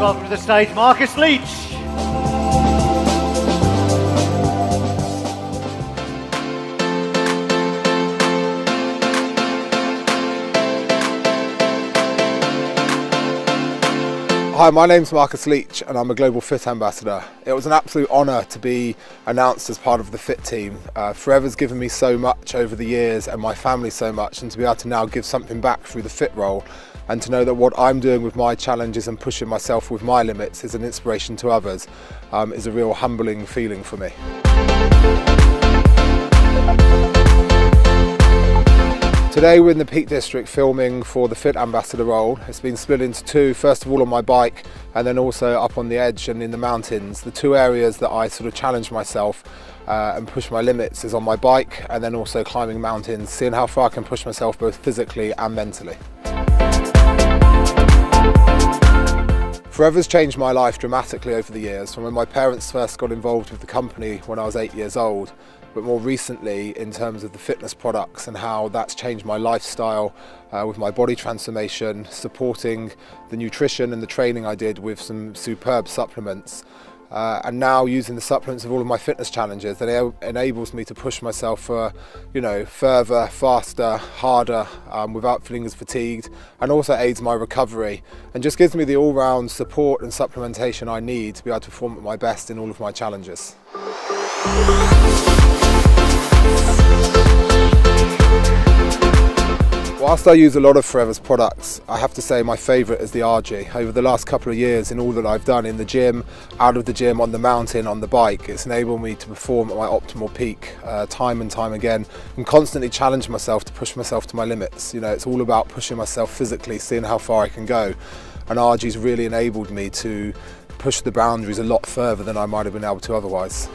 welcome to the stage Marcus Leach. Hi, my name's Marcus Leach and I'm a Global Fit Ambassador. It was an absolute honour to be announced as part of the Fit team. Forever's given me so much over the years and my family so much, and to be able to now give something back through the Fit role and to know that what I'm doing with my challenges and pushing myself with my limits is an inspiration to others is a real humbling feeling for me. Today we're in the Peak District filming for the Fit Ambassador role. It's been split into two, first of all on my bike and then also up on the edge and in the mountains. The two areas that I sort of challenge myself and push my limits is on my bike and then also climbing mountains, seeing how far I can push myself both physically and mentally. Forever's changed my life dramatically over the years, from when my parents first got involved with the company when I was 8 years old, but more recently in terms of the fitness products and how that's changed my lifestyle with my body transformation, supporting the nutrition and the training I did with some superb supplements. And now using the supplements of all of my fitness challenges, that enables me to push myself for, further, faster, harder, without feeling as fatigued, and also aids my recovery and just gives me the all-round support and supplementation I need to be able to perform at my best in all of my challenges. Whilst I use a lot of Forever's products, I have to say my favourite is the RG. Over the last couple of years, in all that I've done in the gym, out of the gym, on the mountain, on the bike, it's enabled me to perform at my optimal peak time and time again, and constantly challenge myself to push myself to my limits. It's all about pushing myself physically, seeing how far I can go, and RG's really enabled me to push the boundaries a lot further than I might have been able to otherwise.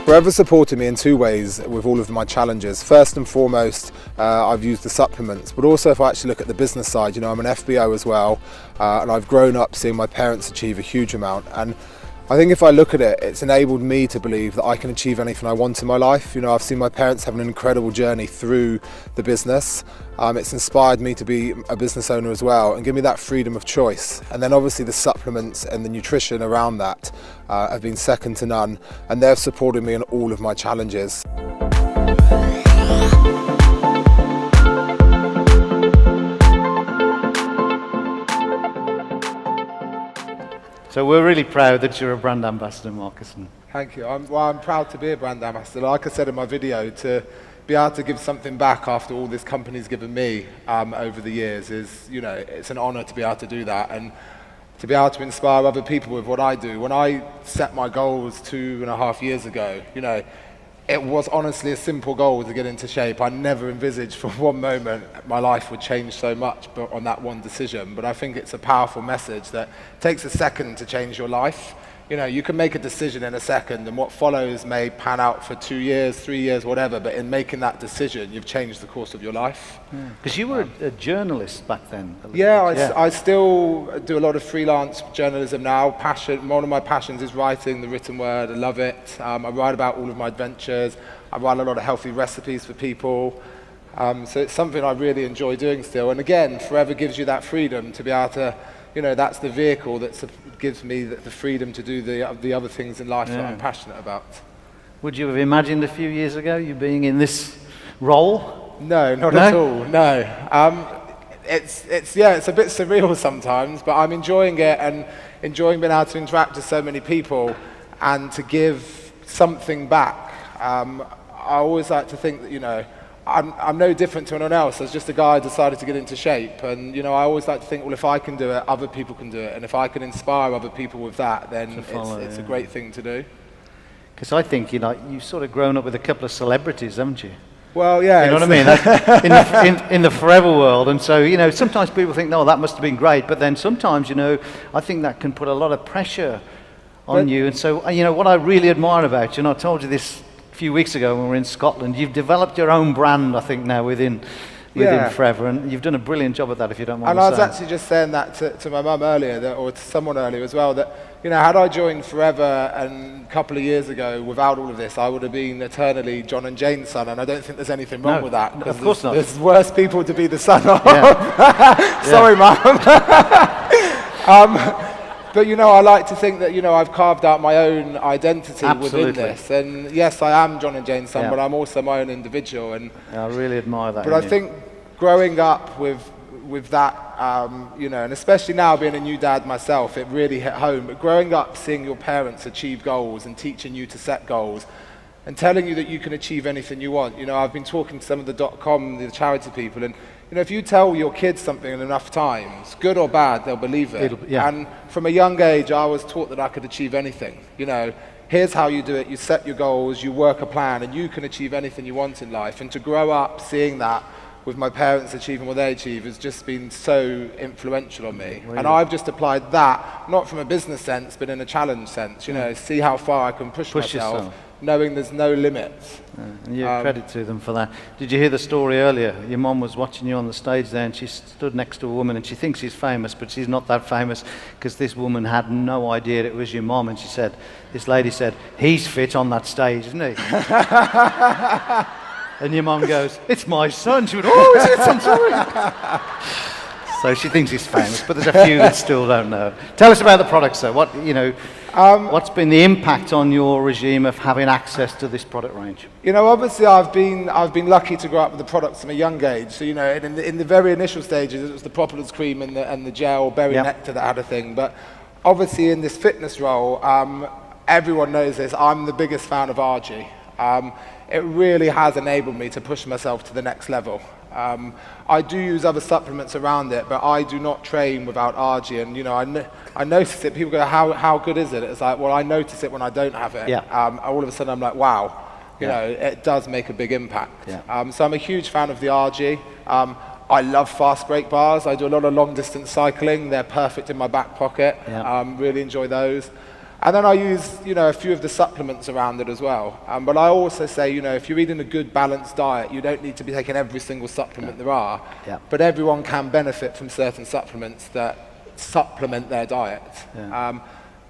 Forever supported me in two ways with all of my challenges. First and foremost, I've used the supplements, but also if I actually look at the business side, I'm an FBO as well, and I've grown up seeing my parents achieve a huge amount. And I think if I look at it, it's enabled me to believe that I can achieve anything I want in my life. I've seen my parents have an incredible journey through the business. It's inspired me to be a business owner as well and give me that freedom of choice. And then obviously the supplements and the nutrition around that have been second to none, and they've supported me in all of my challenges. So we're really proud that you're a brand ambassador, Marcus. Thank you. I'm proud to be a brand ambassador. Like I said in my video, to be able to give something back after all this company's given me over the years is, it's an honour to be able to do that, and to be able to inspire other people with what I do. When I set my goals 2.5 years ago, it was honestly a simple goal to get into shape. I never envisaged for one moment my life would change so much but on that one decision. But I think it's a powerful message that takes a second to change your life. You can make a decision in a second, and what follows may pan out for 2 years, 3 years, whatever, but in making that decision, you've changed the course of your life. Because you were a journalist back then. I still do a lot of freelance journalism now. One of my passions is writing the written word. I love it. I write about all of my adventures. I write a lot of healthy recipes for people. So it's something I really enjoy doing still. And again, Forever gives you that freedom to be able to, that's the vehicle that gives me the freedom to do the other things in life that I'm passionate about. Would you have imagined a few years ago you being in this role? No, not at all, no. It's a bit surreal sometimes, but I'm enjoying it and enjoying being able to interact with so many people and to give something back. I always like to think that, I'm no different to anyone else. I was just a guy who decided to get into shape, and I always like to think, well, if I can do it, other people can do it, and if I can inspire other people with that, then it's a great thing to do. Because I think you've sort of grown up with a couple of celebrities, haven't you? Well, yeah. You know what I mean? in the Forever world, and so sometimes people think, no, that must have been great, but then sometimes I think that can put a lot of pressure on you, and so what I really admire about you, and I told you this few weeks ago when we were in Scotland, you've developed your own brand, I think, now within Yeah. Forever, and you've done a brilliant job at that, if you don't mind And me I was saying. actually just saying that to my mum earlier, or to someone earlier as well, that, you know, had I joined Forever a couple of years ago without all of this, I would have been eternally John and Jane's son, and I don't think there's anything wrong No, with that. of course not. There's worse people to be the son of. Yeah. Sorry, Mum. But, you know, I like to think that, you know, I've carved out my own identity Absolutely. within this. And yes, I am John and Jane's son, Yeah. but I'm also my own individual. And I really admire that. but in I you. think growing up with that, you know, and especially now being a new dad myself, it really hit home. But growing up, seeing your parents achieve goals and teaching you to set goals and telling you that you can achieve anything you want. You know, I've been talking to some of the .com, the charity people, and you know, if you tell your kids something enough times, good or bad, they'll believe it. Yeah. And from a young age, I was taught that I could achieve anything. You know, here's how you do it. You set your goals, you work a plan, and you can achieve anything you want in life. And to grow up seeing that with my parents achieving what they achieve has just been so influential on me. Really? And I've just applied that, not from a business sense, but in a challenge sense. You know, see how far I can push myself, yourself. knowing there's no limits. And you credit to them for that. Did you hear the story earlier? Your mum was watching you on the stage there, and she stood next to a woman, and she thinks she's famous, but she's not that famous, because this woman had no idea it was your mum, and she said, this lady said, he's fit on that stage, isn't he? And your mum goes, it's my son. She went, oh, is it? I'm sorry. So she thinks he's famous, but there's a few that still don't know. Tell us about the products, though. What, you know, what's been the impact on your regime of having access to this product range? You know, obviously I've been lucky to grow up with the products from a young age. So, you know, in the very initial stages, it was the Propolis cream and the gel berry Yep. nectar that had a thing. But obviously in this fitness role, everyone knows this, I'm the biggest fan of RG. It really has enabled me to push myself to the next level. I do use other supplements around it, but I do not train without RG. And, you know, I notice it. People go, how good is it? It's like, well, I notice it when I don't have it. Yeah. All of a sudden I'm like, wow. You Yeah. know, it does make a big impact. Yeah. So I'm a huge fan of the RG. I love fast break bars. I do a lot of long distance cycling. They're perfect in my back pocket. Yeah. Really enjoy those. And then I use, you know, a few of the supplements around it as well. But I also say, you know, if you're eating a good balanced diet, you don't need to be taking every single supplement there are. Yeah. But everyone can benefit from certain supplements that supplement their diet. Yeah.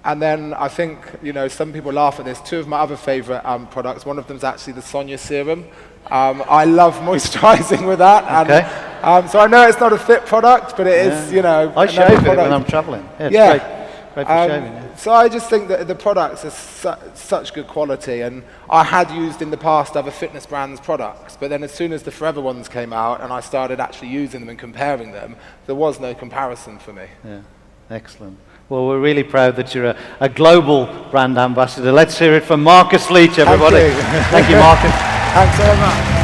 And then I think, you know, some people laugh at this. Two of my other favorite products, one of them is actually the Sonia serum. I love moisturizing with that. Okay. And, so I know it's not a fit product, but it is, you know, I another shave it product. when I'm traveling. Yeah, it's Yeah. great. Great for shaving. Yeah. So I just think that the products are such good quality, and I had used in the past other fitness brands' products, but then as soon as the Forever ones came out and I started actually using them and comparing them, there was no comparison for me. Yeah, excellent. Well, we're really proud that you're a global brand ambassador. Let's hear it from Marcus Leach, everybody. Thank you. Thank you, Marcus. Thanks very much.